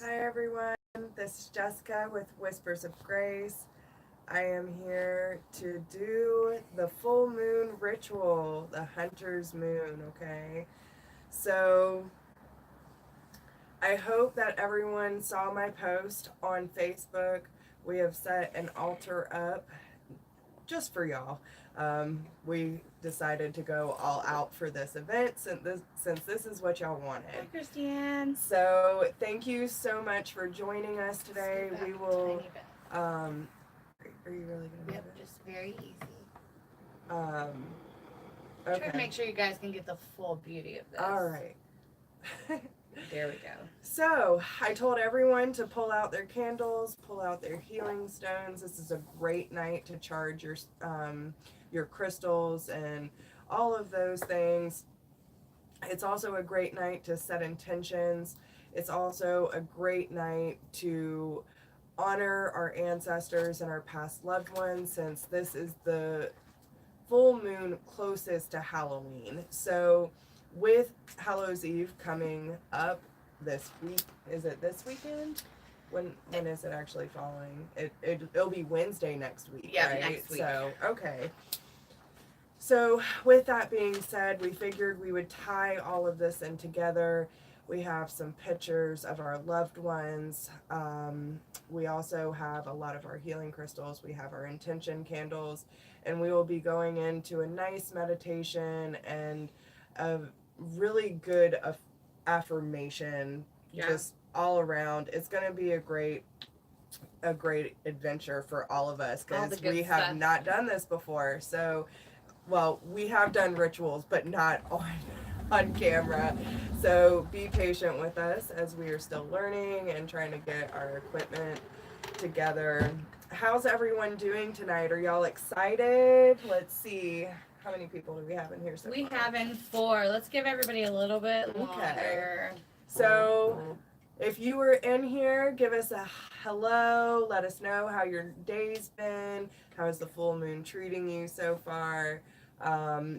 Hi everyone, this is Jessica with Whispers of Grace. I am here to do the full moon ritual, the hunter's moon, okay? So I hope that everyone saw my post on Facebook. We have set an altar up just for y'all. We decided to go all out for this event since this is what y'all wanted. Hi, Christiane. So thank you so much for joining us today. We will. Are you really gonna? Yep, just very easy. Um. Try Okay. to make sure you guys can get the full beauty of this. All right. There we go. So I told everyone to pull out their candles, pull out their healing stones. This is a great night to charge your crystals and all of those things. It's also a great night to set intentions. It's also a great night to honor our ancestors and our past loved ones, since this is the full moon closest to Halloween. So with Hallows Eve coming up this week, is it this weekend? When is it actually falling? It'll be Wednesday next week, yeah, right? Next week. So okay. So with that being said, we figured we would tie all of this in together. We have some pictures of our loved ones. We also have a lot of our healing crystals. We have our intention candles, and we will be going into a nice meditation and a really good affirmation, just all around. It's going to be a great adventure for all of us, because we have not done this before. So, well, we have done rituals, but not on camera. So be patient with us as we are still learning and trying to get our equipment together. How's everyone doing tonight? Are y'all excited? Let's see. How many people do we have in here so far? We have in 4. Let's give everybody a little bit longer. Okay. So if you were in here, give us a hello. Let us know how your day's been. How is the full moon treating you so far?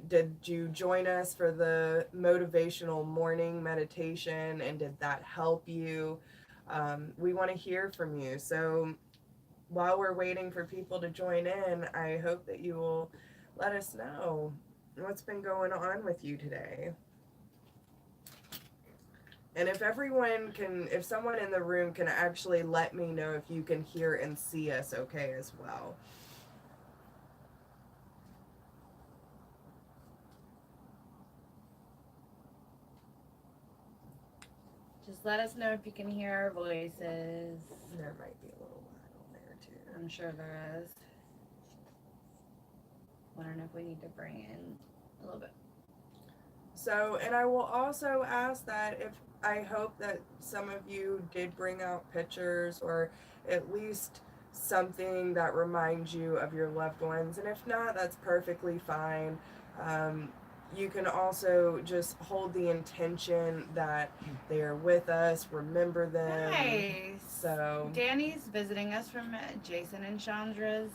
Did you join us for the motivational morning meditation, and did that help you? We want to hear from you. So while we're waiting for people to join in, I hope that you will let us know what's been going on with you today. And if someone in the room can actually let me know if you can hear and see us okay as well. Just let us know if you can hear our voices. There might be a little lag on there too. I'm sure there is. Wondering if we need to bring in a little bit. So, and I will also ask that I hope that some of you did bring out pictures, or at least something that reminds you of your loved ones. And if not, that's perfectly fine. You can also just hold the intention that they are with us, remember them. Nice. So Danny's visiting us from Jason and Chandra's.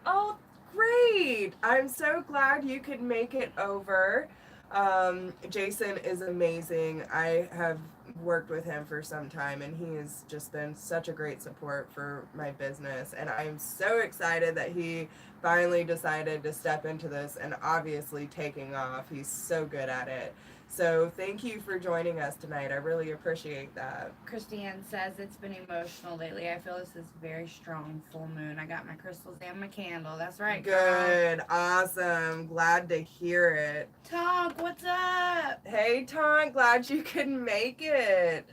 Oh, great! I'm so glad you could make it over. Jason is amazing. I have worked with him for some time, and he has just been such a great support for my business, and I'm so excited that he finally decided to step into this and obviously taking off. He's so good at it. So thank you for joining us tonight. I really appreciate that. Christiane says it's been emotional lately. I feel this is very strong full moon. I got my crystals and my candle. That's right, Good. girl. Awesome. Glad to hear it. Tonk, what's up? Hey, Tonk. Glad you could make it.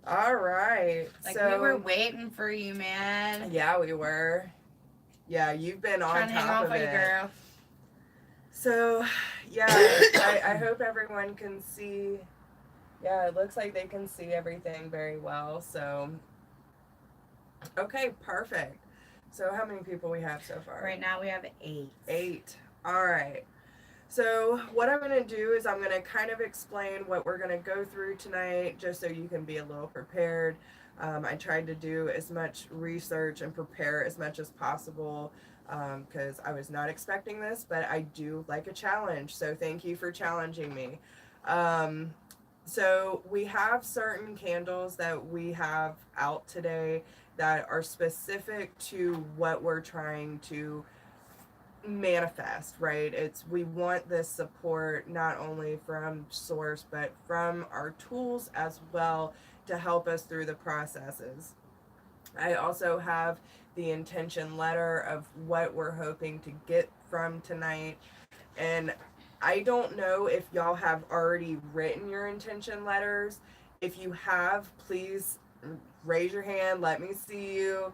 All right. We were waiting for you, man. Yeah, we were. Yeah, you've been on top of it. Girl. So, yeah, I hope everyone can see. Yeah, it looks like they can see everything very well. So, okay, perfect. So how many people we have so far? Right now we have 8. 8. All right. So what I'm going to do is I'm going to kind of explain what we're going to go through tonight, just so you can be a little prepared. I tried to do as much research and prepare as much as possible, because I was not expecting this, but I do like a challenge. So thank you for challenging me. So we have certain candles that we have out today that are specific to what we're trying to manifest, right? It's we want this support not only from source but from our tools as well to help us through the processes. I also have the intention letter of what we're hoping to get from tonight. And I don't know if y'all have already written your intention letters. If you have, please raise your hand. Let me see you.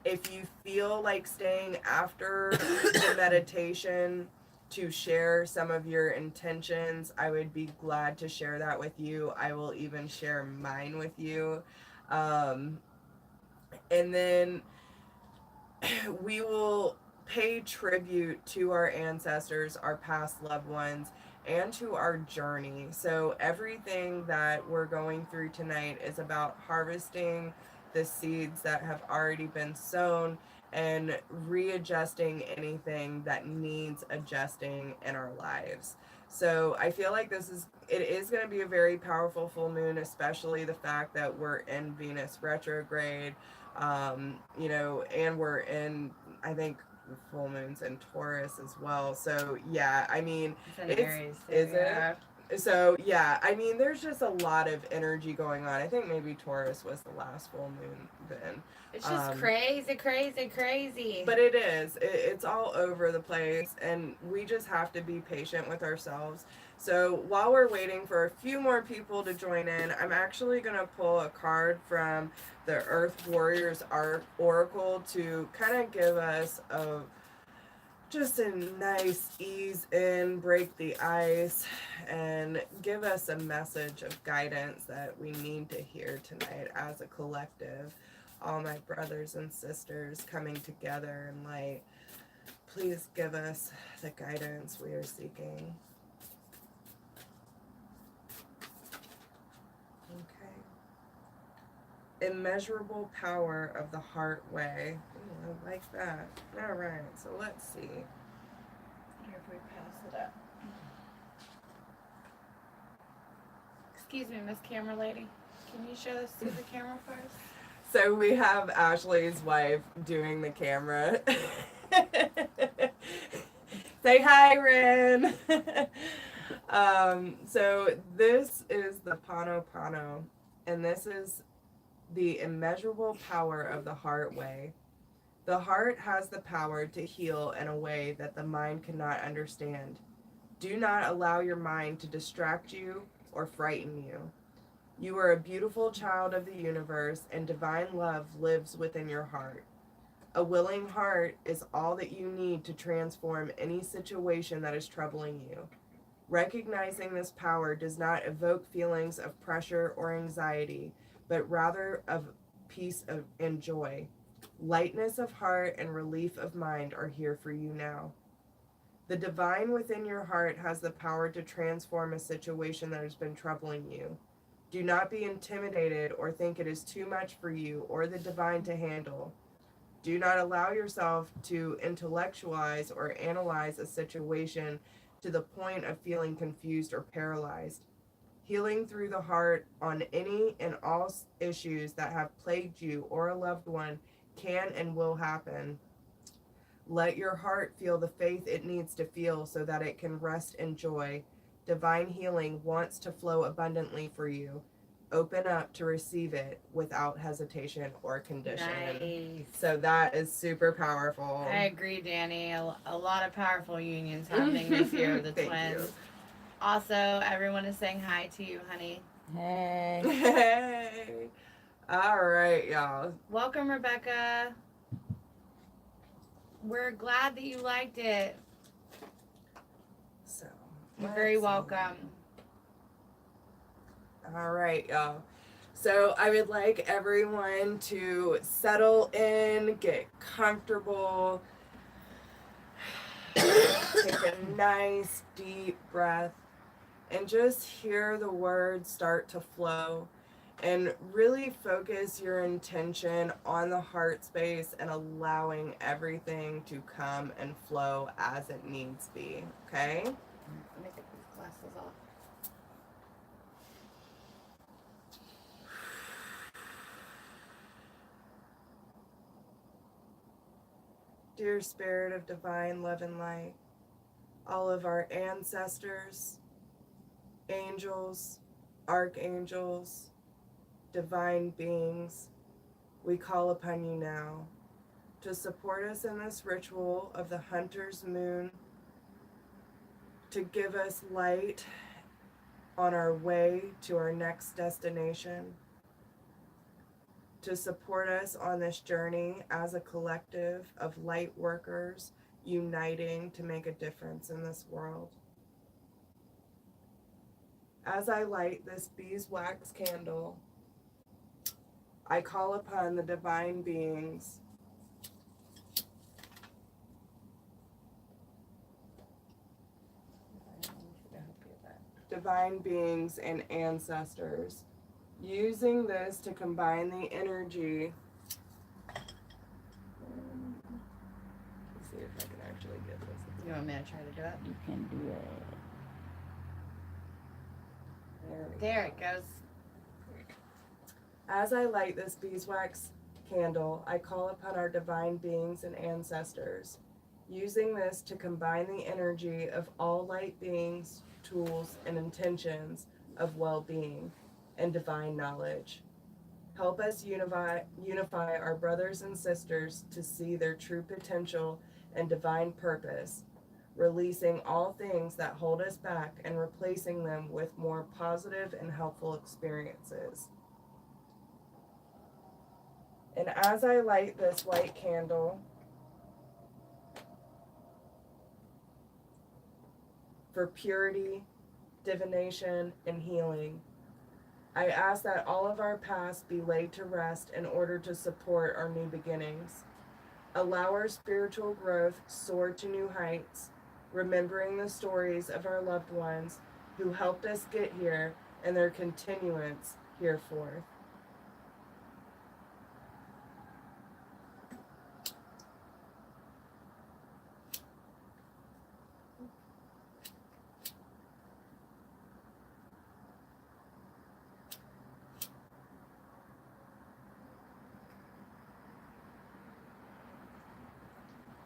If you feel like staying after the meditation to share some of your intentions, I would be glad to share that with you. I will even share mine with you. Um, and then we will pay tribute to our ancestors, our past loved ones, and to our journey. So, everything that we're going through tonight is about harvesting the seeds that have already been sown and readjusting anything that needs adjusting in our lives. So, I feel like it is going to be a very powerful full moon, especially the fact that we're in Venus retrograde. And we're in, I think, full moons in Taurus as well. So yeah, I mean, It's in Aries. So, is yeah. it? So yeah, I mean, there's just a lot of energy going on. I think maybe Taurus was the last full moon then. It's just crazy. But it is. It's all over the place, and we just have to be patient with ourselves. So while we're waiting for a few more people to join in, I'm actually going to pull a card from the Earth Warriors Oracle to kind of give us just a nice ease in, break the ice, and give us a message of guidance that we need to hear tonight as a collective. All my brothers and sisters coming together in light, please give us the guidance we are seeking. Okay. Immeasurable power of the heart way. Ooh, I like that. All right, so let's see. Here, if we pass it up. Excuse me, Miss Camera Lady. Can you show this to the camera first? So we have Ashley's wife doing the camera. Say hi, Rin. So this is the Pano Pano, and this is the immeasurable power of the heart way. The heart has the power to heal in a way that the mind cannot understand. Do not allow your mind to distract you or frighten you. You are a beautiful child of the universe, and divine love lives within your heart. A willing heart is all that you need to transform any situation that is troubling you. Recognizing this power does not evoke feelings of pressure or anxiety, but rather of peace and joy. Lightness of heart and relief of mind are here for you now. The divine within your heart has the power to transform a situation that has been troubling you. Do not be intimidated or think it is too much for you or the divine to handle. Do not allow yourself to intellectualize or analyze a situation to the point of feeling confused or paralyzed. Healing through the heart on any and all issues that have plagued you or a loved one can and will happen. Let your heart feel the faith it needs to feel so that it can rest in joy. Divine healing wants to flow abundantly for you. Open up to receive it without hesitation or condition. Nice. So that is super powerful. I agree, Danny. A lot of powerful unions happening this year with the Thank twins. you. Also, everyone is saying hi to you, honey. Hey. Hey. All right, y'all. Welcome, Rebecca. We're glad that you liked it. So You're very let's see. welcome. All right, y'all. So I would like everyone to settle in, get comfortable, take a nice deep breath, and just hear the words start to flow. And really focus your intention on the heart space and allowing everything to come and flow as it needs be. Okay? Let me take these glasses off. Dear Spirit of divine love and light, all of our ancestors, angels, archangels, divine beings, we call upon you now to support us in this ritual of the hunter's moon, to give us light on our way to our next destination, to support us on this journey as a collective of light workers uniting to make a difference in this world. As I light this beeswax candle, I call upon the divine beings and ancestors, using this to combine the energy. Let's see if I can actually get this. You want me to try to do it? You can do it. There it goes. As I light this beeswax candle, I call upon our divine beings and ancestors, using this to combine the energy of all light beings, tools, and intentions of well-being and divine knowledge. Help us unify our brothers and sisters to see their true potential and divine purpose, releasing all things that hold us back and replacing them with more positive and helpful experiences. And as I light this white candle, for purity, divination, and healing, I ask that all of our past be laid to rest in order to support our new beginnings. Allow our spiritual growth soar to new heights, remembering the stories of our loved ones who helped us get here and their continuance hereforth.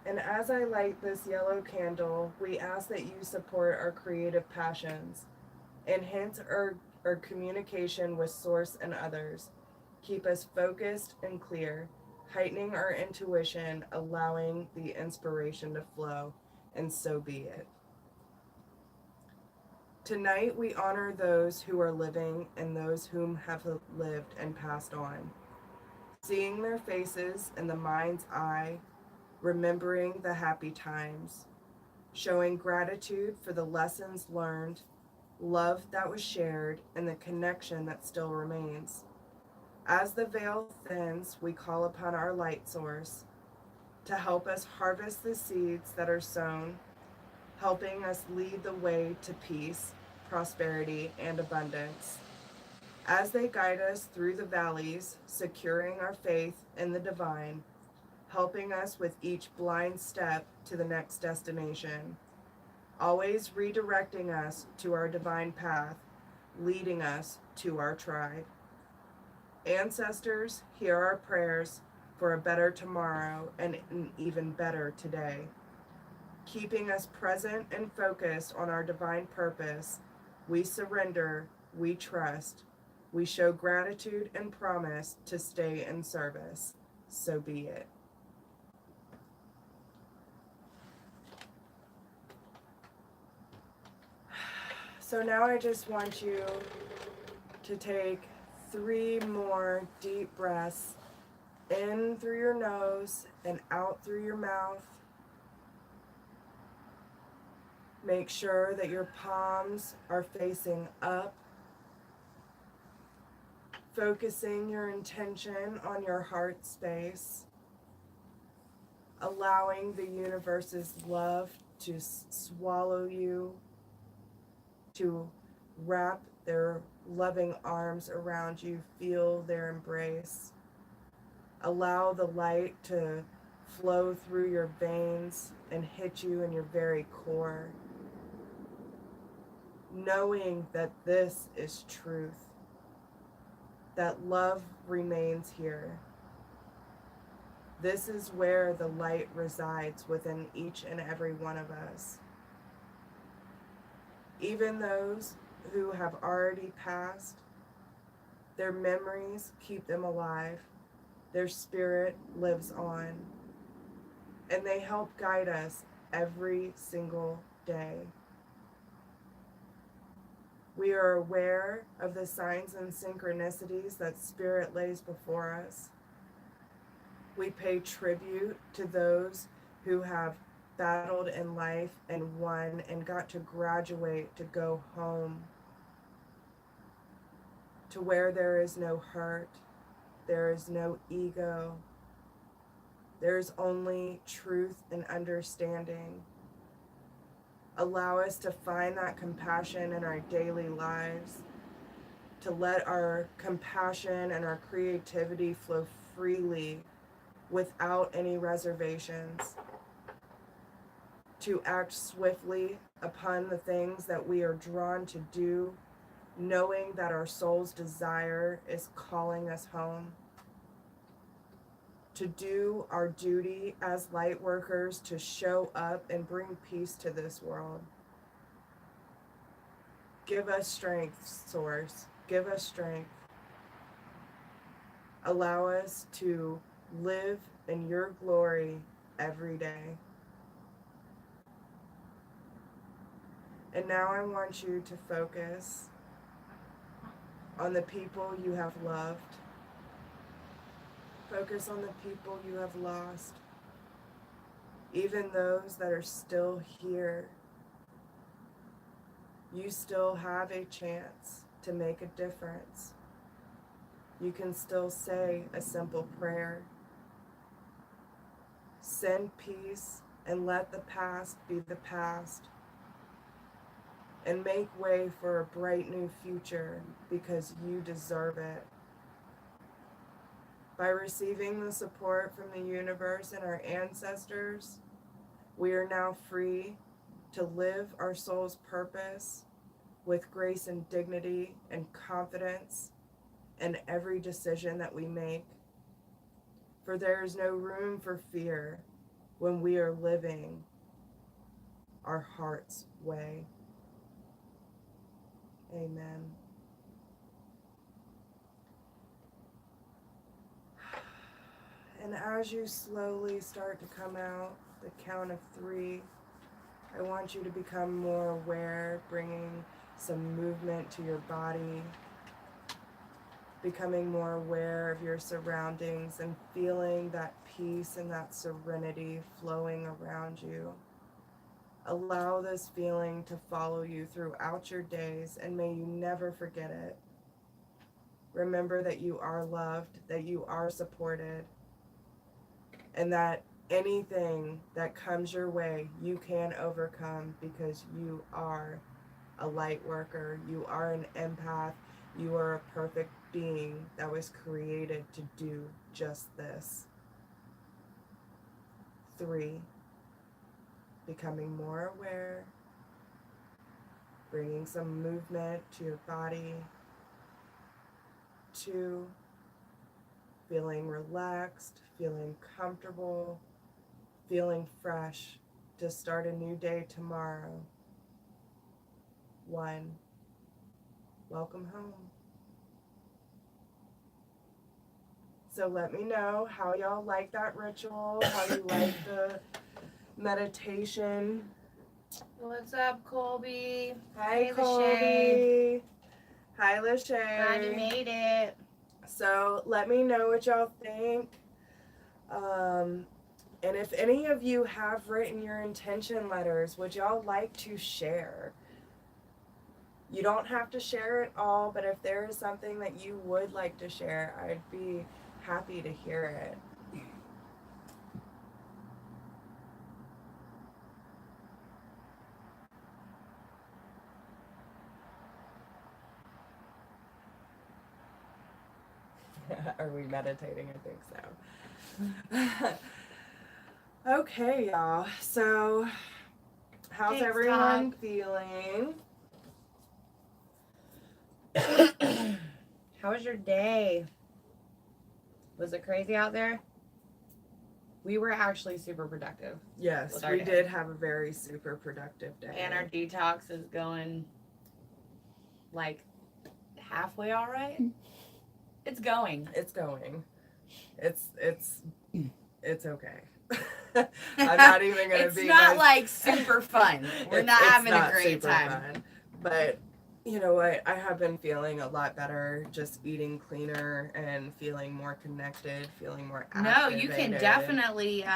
And as I light this yellow candle, we ask that you support our creative passions, enhance our communication with Source and others, keep us focused and clear, heightening our intuition, allowing the inspiration to flow, and so be it. Tonight we honor those who are living and those whom have lived and passed on, seeing their faces in the mind's eye, remembering the happy times, showing gratitude for the lessons learned, love that was shared, and the connection that still remains. As the veil thins, we call upon our light source to help us harvest the seeds that are sown, helping us lead the way to peace, prosperity, and abundance. As they guide us through the valleys, securing our faith in the divine, helping us with each blind step to the next destination, always redirecting us to our divine path, leading us to our tribe. Ancestors, hear our prayers for a better tomorrow and an even better today, keeping us present and focused on our divine purpose. We surrender, we trust, we show gratitude and promise to stay in service. So be it. So now I just want you to take 3 more deep breaths in through your nose and out through your mouth. Make sure that your palms are facing up, focusing your intention on your heart space, allowing the universe's love to swallow you, to wrap their loving arms around you, feel their embrace. Allow the light to flow through your veins and hit you in your very core, knowing that this is truth, that love remains here. This is where the light resides within each and every one of us. Even those who have already passed, their memories keep them alive. Their spirit lives on. And they help guide us every single day. We are aware of the signs and synchronicities that Spirit lays before us. We pay tribute to those who have battled in life and won and got to graduate to go home, to where there is no hurt, there is no ego, there's only truth and understanding. Allow us to find that compassion in our daily lives, to let our compassion and our creativity flow freely without any reservations, to act swiftly upon the things that we are drawn to do, knowing that our soul's desire is calling us home, to do our duty as light workers, to show up and bring peace to this world. Give us strength, Source. Give us strength. Allow us to live in your glory every day. And now I want you to focus on the people you have loved. Focus on the people you have lost, even those that are still here. You still have a chance to make a difference. You can still say a simple prayer. Send peace and let the past be the past. And make way for a bright new future because you deserve it. By receiving the support from the universe and our ancestors, we are now free to live our soul's purpose with grace and dignity and confidence in every decision that we make. For there is no room for fear when we are living our heart's way. Amen. And as you slowly start to come out, the count of 3, I want you to become more aware, bringing some movement to your body, becoming more aware of your surroundings and feeling that peace and that serenity flowing around you. Allow this feeling to follow you throughout your days, and may you never forget it. Remember that you are loved, that you are supported, and that anything that comes your way, you can overcome because you are a light worker, you are an empath, you are a perfect being that was created to do just this. 3, becoming more aware, bringing some movement to your body. 2, feeling relaxed, feeling comfortable, feeling fresh to start a new day tomorrow. 1, welcome home. So let me know how y'all like that ritual, how you like the meditation. What's up, Colby? Hi, Hey, Colby. Lachey. Hi, Lachey. Glad you made it. So let me know what y'all think. And if any of you have written your intention letters, would y'all like to share? You don't have to share it all, but if there is something that you would like to share, I'd be happy to hear it. Are we meditating? I think so. Okay, y'all. So, how's Thanks, everyone feeling? How was your day? Was it crazy out there? We were actually super productive. Yes, with our we day. did have a very super productive day. And our detox is going like halfway all right. It's going. It's going. It's okay. I'm not even gonna It's be. not like super fun. We're not having a great time. Fun. But you know what? I have been feeling a lot better, just eating cleaner and feeling more connected, feeling more No, activated. you can definitely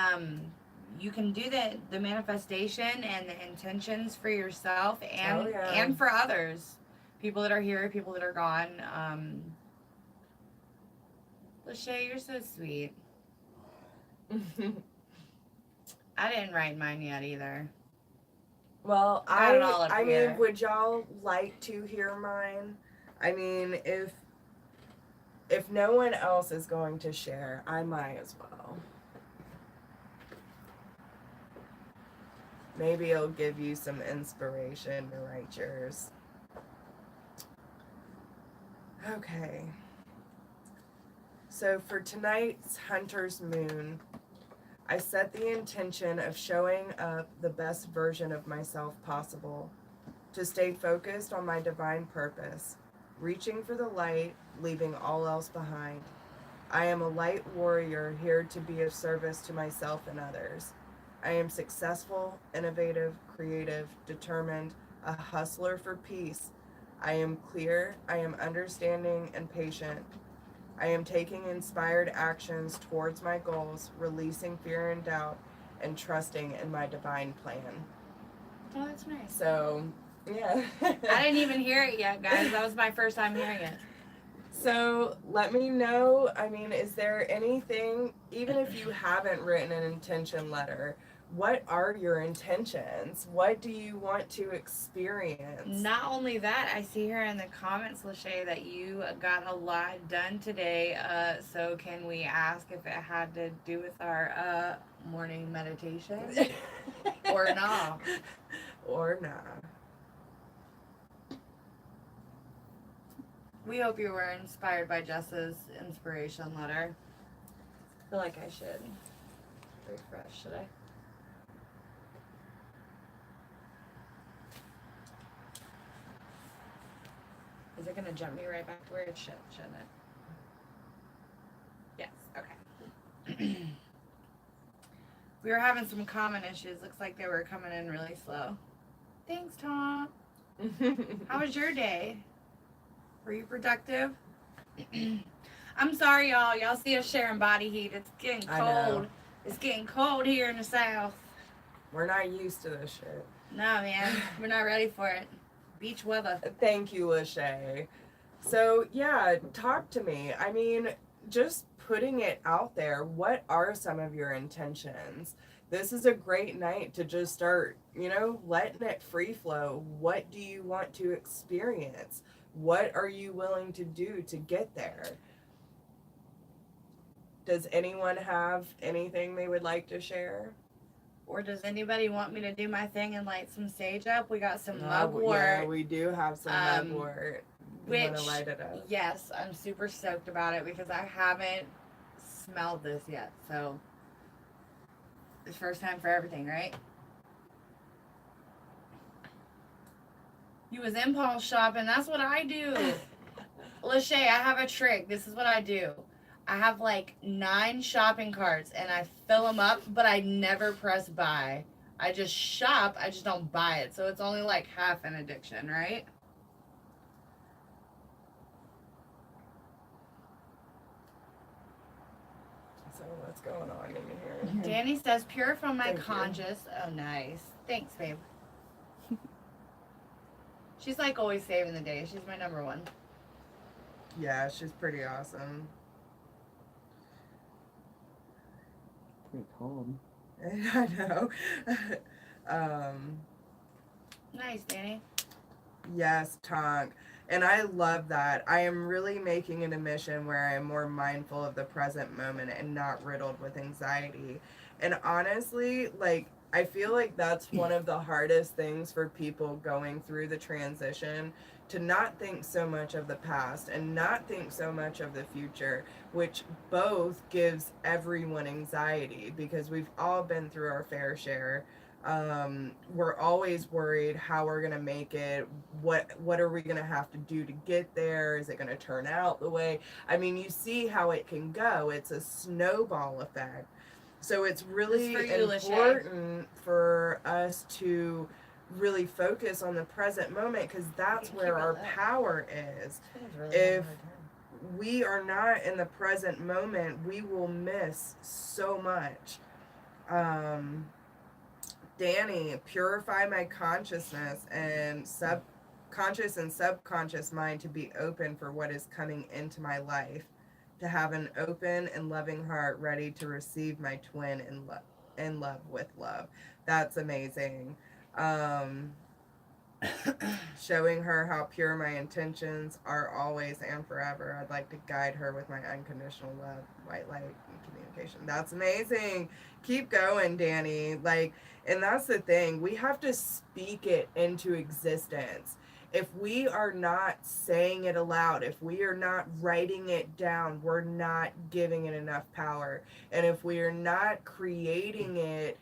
you can do the manifestation and the intentions for yourself and and for others, people that are here, people that are gone. Lachey, you're so sweet. I didn't write mine yet either. Well, Got it all up I here. mean, would y'all like to hear mine? I mean, if no one else is going to share, I might as well. Maybe it'll give you some inspiration to write yours. Okay. So for tonight's Hunter's Moon, I set the intention of showing up the best version of myself possible, to stay focused on my divine purpose, reaching for the light, leaving all else behind. I am a light warrior here to be of service to myself and others. I am successful, innovative, creative, determined, a hustler for peace. I am clear, I am understanding and patient. I am taking inspired actions towards my goals, releasing fear and doubt, and trusting in my divine plan. Oh, that's nice. So, yeah. I didn't even hear it yet, guys. That was my first time hearing it. So let me know, I mean, is there anything, even if you haven't written an intention letter, what are your intentions? What do you want to experience? Not only that, I see here in the comments, Lachey, that you got a lot done today. So can we ask if it had to do with our morning meditation? Or not? Or not. We hope you were inspired by Jess's inspiration letter. I feel like I should refresh, should I? Is it going to jump me right back to where it should, shouldn't it? Yes, okay. We were having some comment issues. Looks like they were coming in really slow. Thanks, Tom. How was your day? Were you productive? I'm sorry, y'all. Y'all see us sharing body heat. It's getting cold. It's getting cold here in the South. We're not used to this shit. No, man. We're not ready for it. Beach weather. Thank you, Lachey. So, yeah, talk to me. I mean, just putting it out there, what are some of your intentions? This is a great night to just start, letting it free flow. What do you want to experience? What are you willing to do to get there? Does anyone have anything they would like to share? Or does anybody want me to do my thing and light some sage up? We got some mugwort. Yeah, we do have some mugwort. You want to light it up? Yes, I'm super stoked about it because I haven't smelled this yet. So, it's first time for everything, right? You was impulse shopping. That's what I do. Lachey, I have a trick. This is what I do. I have like 9 shopping carts and I fill them up, but I never press buy. I just shop, I just don't buy it. So it's only like half an addiction, right? So what's going on in here? Danny says, pure from my conscious. Oh, nice. Thanks, babe. She's like always saving the day. She's my number one. Yeah, she's pretty awesome. Pretty cold. I know. Nice, Danny. Yes, Tonk. And I love that. I am really making it a mission where I am more mindful of the present moment and not riddled with anxiety. And honestly, like, I feel like that's one of the hardest things for people going through the transition, to not think so much of the past and not think so much of the future, which both gives everyone anxiety because we've all been through our fair share. We're always worried how we're gonna make it. What are we gonna have to do to get there? Is it gonna turn out the way? I mean, you see how it can go. It's a snowball effect. So it's really important for us to really focus on the present moment, because that's where our power is. If we are not in the present moment, we will miss so much. Danny, purify my consciousness and subconscious and subconscious mind to be open for what is coming into my life, to have an open and loving heart ready to receive my twin in love with love. That's amazing. Showing her how pure my intentions are always and forever. I'd like to guide her with my unconditional love, white light, and communication. That's amazing. Keep going, Danny. Like, and that's the thing. We have to speak it into existence. If we are not saying it aloud, if we are not writing it down, we're not giving it enough power. And if we are not creating it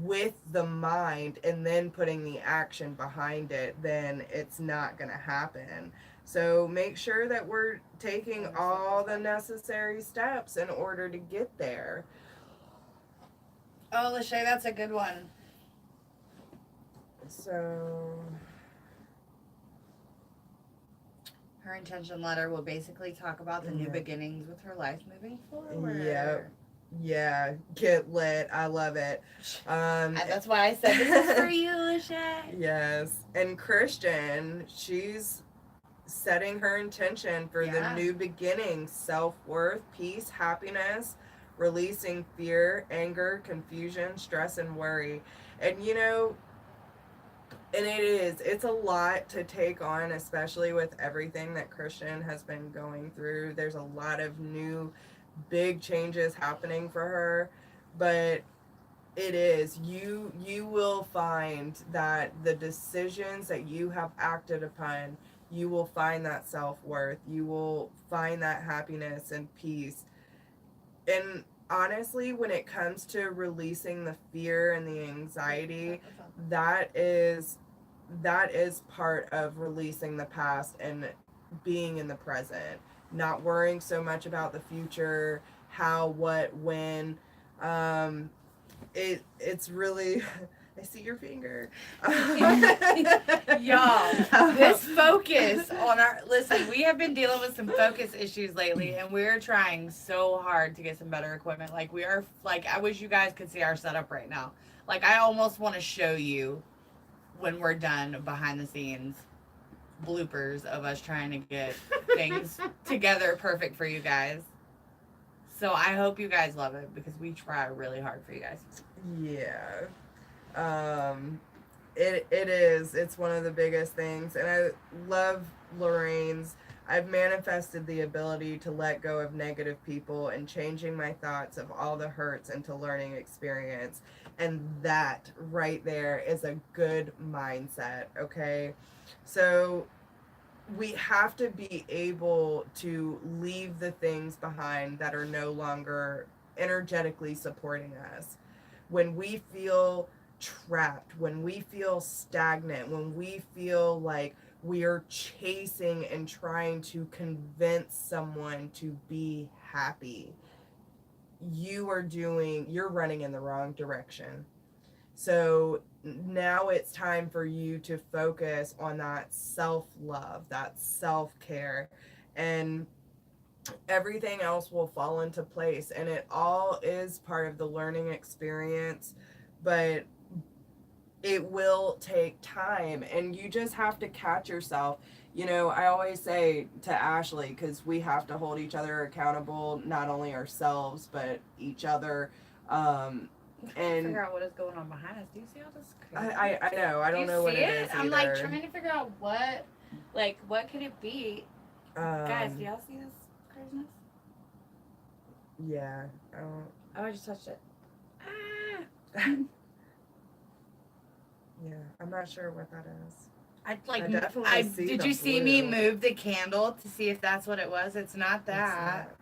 with the mind and then putting the action behind it, then it's not going to happen. So make sure that we're taking all the necessary steps in order to get there. Oh, Lachey, that's a good one. So her intention letter will basically talk about the new beginnings with her life moving forward. Yep. Yeah, get lit. I love it. That's why I said this is for you, Lachey. Yes. And Christian, she's setting her intention for the new beginning, self-worth, peace, happiness, releasing fear, anger, confusion, stress, and worry. And you know, and it's a lot to take on, especially with everything that Christian has been going through. There's a lot of new big changes happening for her, but you will find that the decisions that you have acted upon, you will find that self-worth, you will find that happiness and peace. And honestly, when it comes to releasing the fear and the anxiety, that is part of releasing the past and being in the present, not worrying so much about the future, how, what, when. It's really I see your finger. Y'all, this focus on listen, we have been dealing with some focus issues lately, and we're trying so hard to get some better equipment. Like, we are, like, I wish you guys could see our setup right now. Like, I almost want to show you when we're done behind the scenes bloopers of us trying to get things together perfect for you guys. So I hope you guys love it, because we try really hard for you guys. Yeah. It's one of the biggest things, and I love Lorraine's. I've manifested the ability to let go of negative people and changing my thoughts of all the hurts into learning experience. And that right there is a good mindset, okay? So we have to be able to leave the things behind that are no longer energetically supporting us. When we feel trapped, when we feel stagnant, when we feel like we are chasing and trying to convince someone to be happy, you're running in the wrong direction. So now it's time for you to focus on that self-love, that self-care, and everything else will fall into place. And it all is part of the learning experience, but it will take time, and you just have to catch yourself. You know, I always say to Ashley, because we have to hold each other accountable, not only ourselves, but each other. And figure out what is going on behind us. Do you see all this crazy? I know. I don't know what it is. I'm like trying to figure out what could it be? Guys, do y'all see this craziness? Yeah. Oh, I just touched it. Ah. Yeah, I'm not sure what that is. I like. I definitely see Did the you see me blue. move the candle to see if that's what it was? It's not It's that.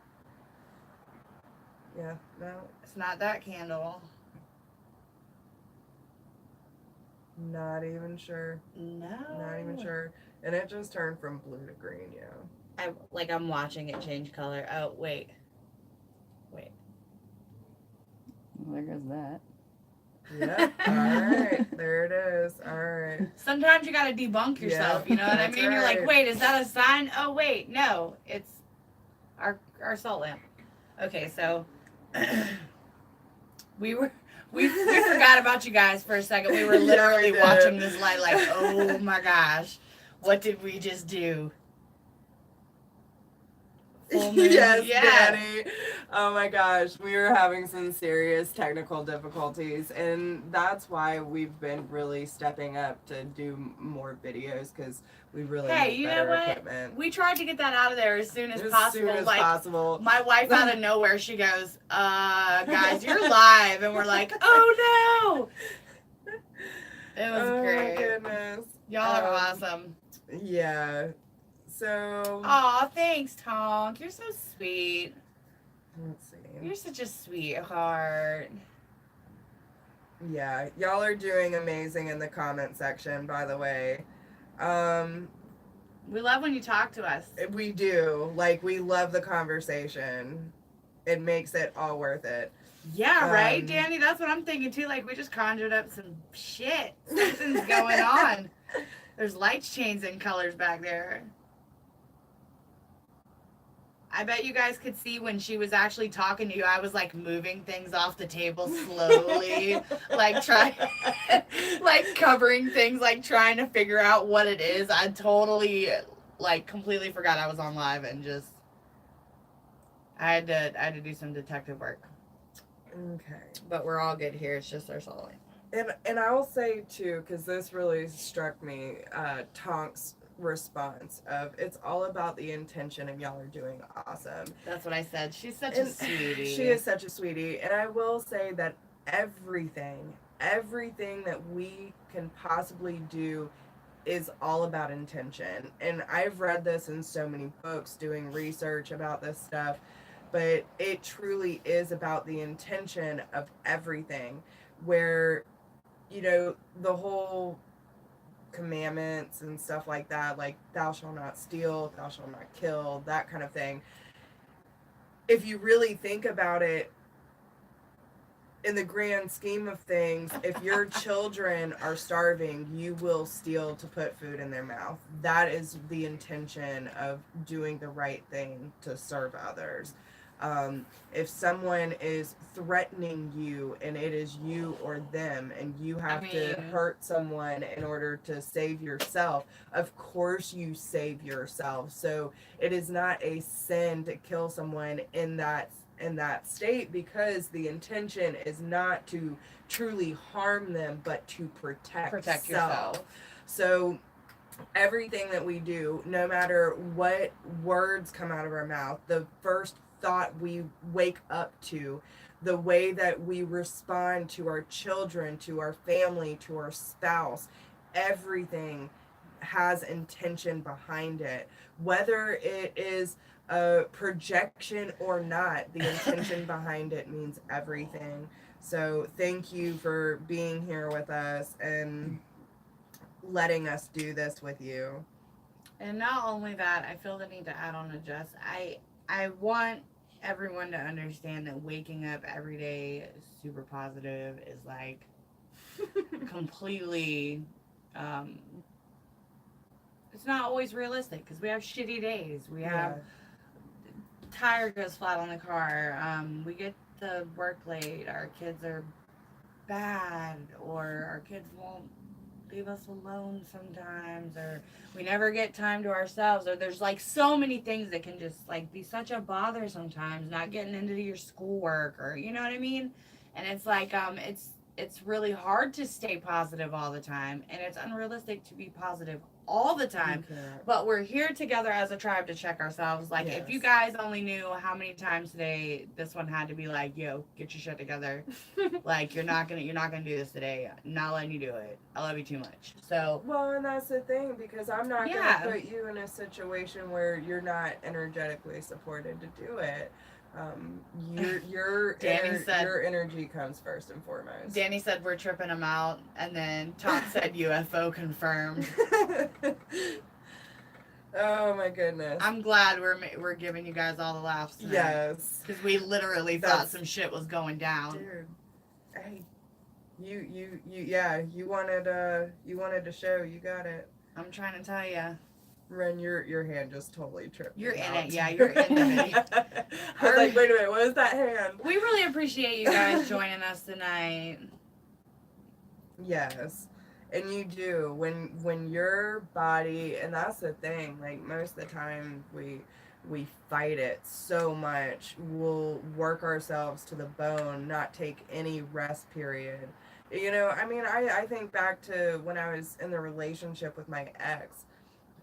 not. Yeah, no, It's not that candle. not even sure. No. Not even sure. And it just turned from blue to green, yeah. I'm watching it change color. Oh wait. Well, there goes that. Yep. All right. There it is. All right. Sometimes you gotta debunk yourself. You know what I That's mean? You're like, right. wait, is that a sign? Oh wait, no, it's our salt lamp. Okay, so we forgot about you guys for a second. We were Yeah, literally we did. watching this light like, oh my gosh, what did we just do? Full moon. Yes, Yeah. Danny. Oh my gosh, we were having some serious technical difficulties, and that's why we've been really stepping up to do more videos because we really Hey, need you know better what? equipment. We tried to get that out of there as soon as As possible. soon as like, possible. my wife out of nowhere, she goes, guys, you're live. And we're like, oh no. It was Oh great. my goodness. Y'all are awesome. Yeah. So. Aw, thanks, Tonk. You're so sweet. Let's see. You're such a sweetheart. Yeah, y'all are doing amazing in the comment section, by the way. We love when you talk to us. We do. Like, we love the conversation. It makes it all worth it. Yeah, right, Danny? That's what I'm thinking, too. Like, we just conjured up some shit. Something's going on. There's lights changing colors back there. I bet you guys could see when she was actually talking to you, I was like moving things off the table slowly, like covering things, like trying to figure out what it is. I totally, like, completely forgot I was on live and just, I had to do some detective work. Okay. But we're all good here. It's just our soul. And I will say, too, because this really struck me, Tonk's response of it's all about the intention and y'all are doing awesome. That's what I said. She's such a sweetie. She is such a sweetie. And I will say that everything that we can possibly do is all about intention. And I've read this in so many books doing research about this stuff, but it truly is about the intention of everything, where, you know, the whole commandments and stuff like that, like thou shalt not steal, thou shalt not kill, that kind of thing. If you really think about it, in the grand scheme of things, if your children are starving, you will steal to put food in their mouth. That is the intention of doing the right thing to serve others. If someone is threatening you and it is you or them and you have to hurt someone in order to save yourself, of course you save yourself. So it is not a sin to kill someone in that state, because the intention is not to truly harm them but to protect yourself. So everything that we do, no matter what words come out of our mouth, the first thought we wake up to, the way that we respond to our children, to our family, to our spouse, everything has intention behind it. Whether it is a projection or not, the intention behind it means everything. So thank you for being here with us and letting us do this with you. And not only that, I feel the need to add on to Jess. I want everyone to understand that waking up every day super positive is like completely, it's not always realistic because we have shitty days. We have tire goes flat on the car. We get to work late. Our kids are bad, or our kids won't leave us alone sometimes, or we never get time to ourselves, or there's like so many things that can just like be such a bother sometimes, not getting into your schoolwork, or you know what I mean. And it's like it's really hard to stay positive all the time, and it's unrealistic to be positive all the time. Okay. But we're here together as a tribe to check ourselves. Like, if you Yes. guys only knew how many times today this one had to be like, yo, get your shit together. Like, you're not gonna do this today. I'm not letting you do it. I love you too much. So, Well, and that's the thing, because I'm not Yeah. gonna put you in a situation where you're not energetically supported to do it. Your Danny said- your energy comes first and foremost. Danny said we're tripping him out, and then Tom said UFO confirmed. Oh my goodness. I'm glad we're giving you guys all the laughs tonight. Yes. Because we literally thought That's- some shit was going down. Dude. Hey. You wanted to show, you got it. I'm trying to tell you. Ren, your hand just totally tripped. You're me in out. it, yeah, you're in the video. I was like, wait a minute, what is that hand? We really appreciate you guys joining us tonight. Yes. And you do. When your body, and that's the thing, like most of the time we fight it so much, we'll work ourselves to the bone, not take any rest period. You know, I mean, I think back to when I was in the relationship with my ex.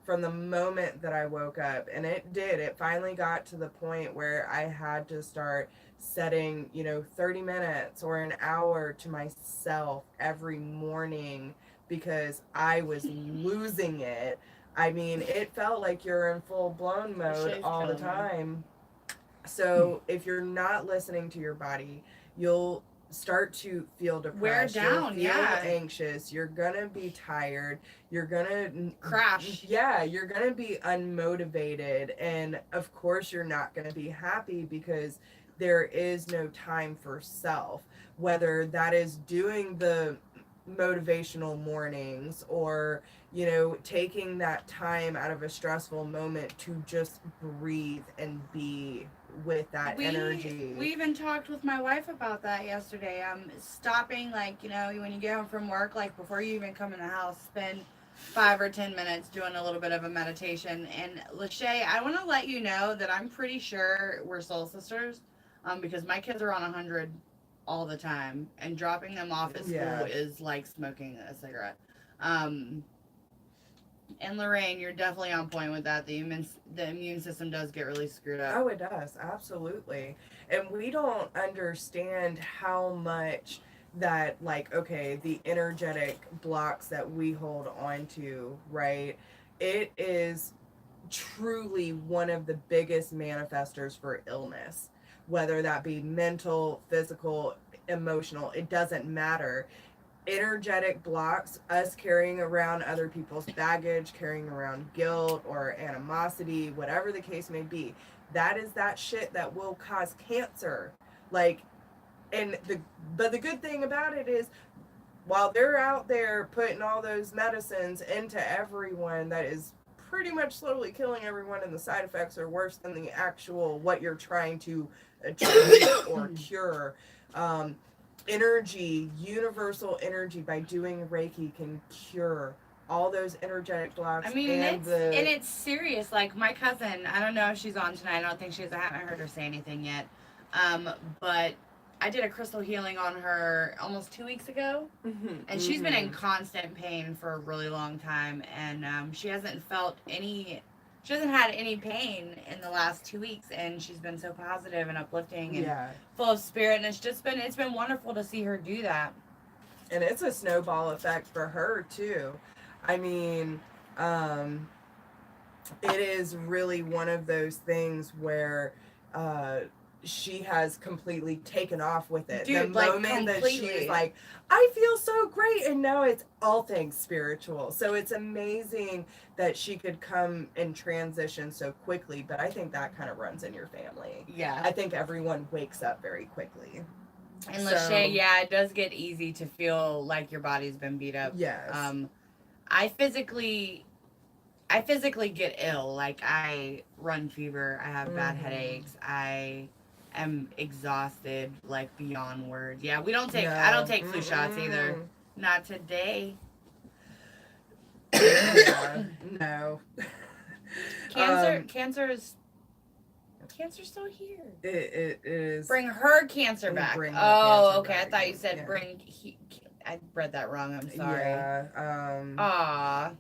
From the moment that I woke up, and it finally got to the point where I had to start setting, 30 minutes or an hour to myself every morning, because I was losing it. I mean, it felt like you're in full-blown mode Shay's all the killing me. time. So if you're not listening to your body, you'll start to feel depressed. down, You'll feel yeah. anxious. You're gonna be tired. You're gonna Crash. Yeah, you're gonna be unmotivated, and of course you're not gonna be happy, because there is no time for self. Whether that is doing the motivational mornings, or taking that time out of a stressful moment to just breathe and be with that energy. We even talked with my wife about that yesterday. Stopping, like, when you get home from work, like before you even come in the house, spend 5 or 10 minutes doing a little bit of a meditation. And Lachey, I want to let you know that I'm pretty sure we're soul sisters, because my kids are on 100 all the time, and dropping them off at school Yeah. is like smoking a cigarette. And Lorraine, you're definitely on point with that. The immune system does get really screwed up. Oh, it does, absolutely. And we don't understand how much that, like, okay, the energetic blocks that we hold on to, right? It is truly one of the biggest manifestors for illness, whether that be mental, physical, emotional, it doesn't matter. Energetic blocks, us carrying around other people's baggage, carrying around guilt or animosity, whatever the case may be, that is that shit that will cause cancer. Like, but the good thing about it is, while they're out there putting all those medicines into everyone, that is pretty much slowly killing everyone, and the side effects are worse than the actual what you're trying to treat or cure. Energy, universal energy, by doing Reiki, can cure all those energetic blocks. I mean, and it's serious. Like, my cousin, I don't know if she's on tonight. I don't think she is. I haven't heard her say anything yet. But I did a crystal healing on her almost 2 weeks ago. And she's been in constant pain for a really long time. And she hasn't had any pain in the last 2 weeks, and she's been so positive and uplifting and full of spirit, and it's been wonderful to see her do that. And it's a snowball effect for her too. I mean, it is really one of those things where she has completely taken off with it. Dude, the like, moment that completely. she's like, I feel so great, and now it's all things spiritual. So it's amazing that she could come and transition so quickly, but I think that kind of runs in your family. Yeah. I think everyone wakes up very quickly. And Lachey, yeah, it does get easy to feel like your body's been beat up. Yes. I physically get ill. Like, I run fever, I have bad headaches, I am exhausted, like, beyond words. Yeah, I don't take flu shots either. Not today. No. Cancer's still here. It is. Bring her cancer back. Bring her Oh, cancer okay. back. I thought you said Yeah. I read that wrong. I'm sorry. Yeah. Aw.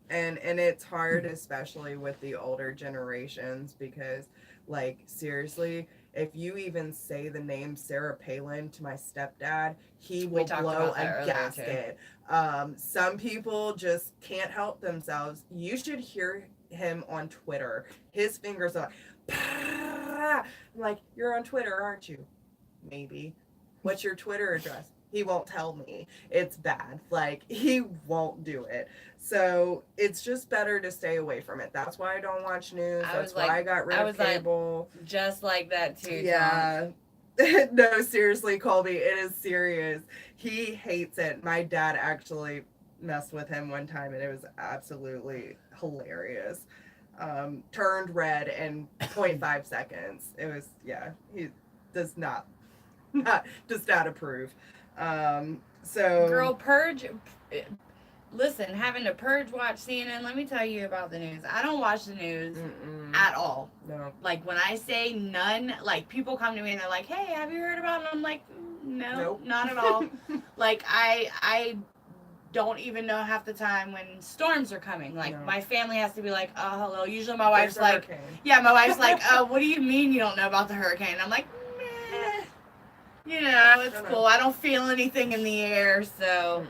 And it's hard, especially with the older generations, because, like, seriously, if you even say the name Sarah Palin to my stepdad, he will talked blow about that a earlier, gasket. Some people just can't help themselves. You should hear him on Twitter. His fingers are like, I'm like, you're on Twitter, aren't you? Maybe. What's your Twitter address? He won't tell me. It's bad. Like, he won't do it. So it's just better to stay away from it. That's why I don't watch news. That's why I got rid of cable. Just like that too. Yeah. No, seriously, Colby, it is serious. He hates it. My dad actually messed with him one time, and it was absolutely hilarious. Turned red in 0.5 seconds. It was, yeah, he does not does not approve. So Girl, purge. Listen, having to purge watch CNN. Let me tell you about the news. I don't watch the news at all. No. Like when I say none, like people come to me and they're like, "Hey, have you heard about it?" And I'm like, "No, Nope. not at all." Like I don't even know half the time when storms are coming. Like No. my family has to be like, "Oh, hello." Usually my wife's There's a like, hurricane. "Yeah," my wife's like, what do you mean you don't know about the hurricane?" I'm like, meh. You know, it's cool. I don't feel anything in the air, so.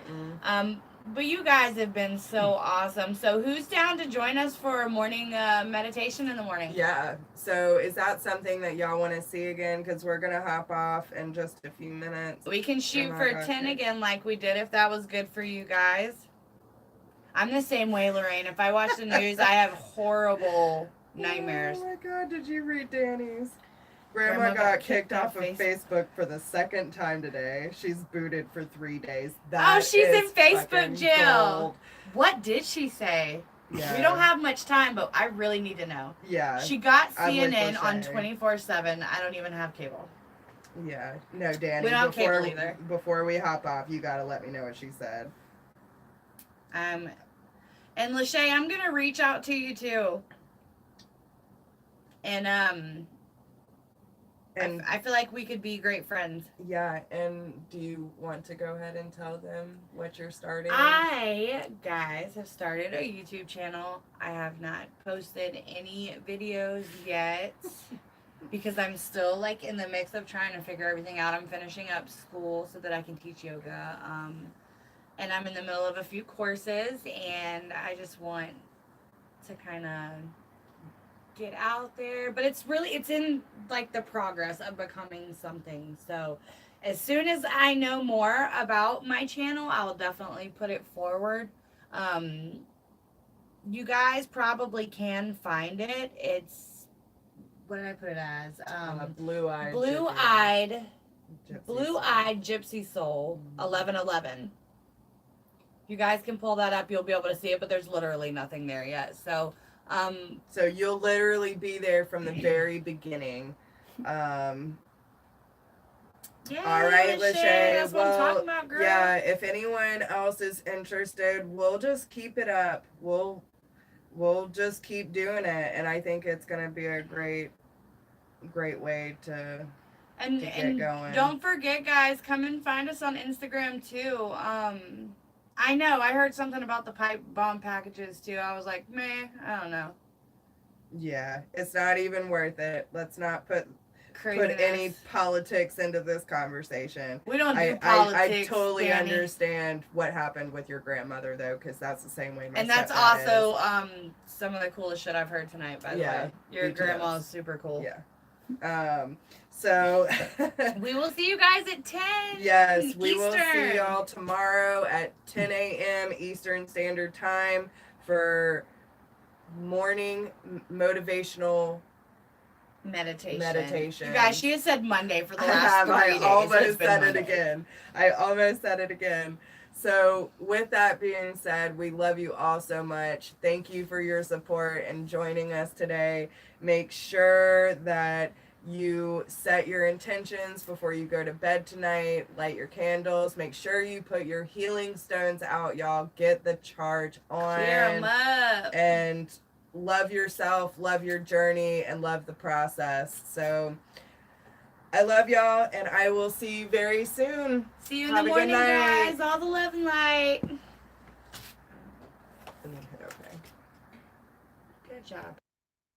But you guys have been so awesome. So who's down to join us for a morning meditation in the morning? Yeah. So is that something that y'all want to see again? Because we're going to hop off in just a few minutes. We can shoot Oh my for gosh, 10 yeah. again like we did if that was good for you guys. I'm the same way, Lorraine. If I watch the news, I have horrible nightmares. Oh my God, did you read Danny's? Grandma got kicked off of Facebook for the second time today. She's booted for 3 days. That she's in is Facebook fucking jail. gold. What did she say? Yeah. We don't have much time, but I really need to know. Yeah. She got I'm with CNN on Lachey. 24/7. I don't even have cable. Yeah. No, Danny. We don't have cable either. Before we hop off, you gotta let me know what she said. And Lachey, I'm gonna reach out to you too. And I feel like we could be great friends. Yeah, and do you want to go ahead and tell them what you're starting? I, guys, have started a YouTube channel. I have not posted any videos yet because I'm still like in the mix of trying to figure everything out. I'm finishing up school so that I can teach yoga. And I'm in the middle of a few courses, and I just want to kind of get out there, but it's in like the progress of becoming something. So as soon as I know more about my channel, I'll definitely put it forward. You guys probably can find it. It's, what did I put it as? Blue-eyed Gypsy Soul 1111. You guys can pull that up. You'll be able to see it, but there's literally nothing there yet. So you'll literally be there from the very beginning. Yeah, all right, Lachey. That's what I'm talking about, girl. Yeah, if anyone else is interested, we'll just keep it up. We'll just keep doing it, and I think it's gonna be a great way to get going. Don't forget, guys, come and find us on Instagram too. I know, I heard something about the pipe bomb packages too. I was like, meh, I don't know. Yeah, it's not even worth it. Let's not put any politics into this conversation. We don't do politics. I totally Danny. Understand what happened with your grandmother though, because that's the same way. And that's also some of the coolest shit I've heard tonight. By the way, your grandma is super cool. Yeah. So we will see you guys at 10. Yes, we Eastern. will see y'all tomorrow at 10 a.m. Eastern Standard Time for morning motivational meditation. You guys, she has said Monday for the last 3 days. I almost said it again. So with that being said, we love you all so much. Thank you for your support and joining us today. Make sure that you set your intentions before you go to bed tonight. Light your candles. Make sure you put your healing stones out, y'all. Get the charge on. Clear them up. And love yourself, love your journey, and love the process. So I love y'all, and I will see you very soon. See you in the morning, guys. All the love and light. Okay. job.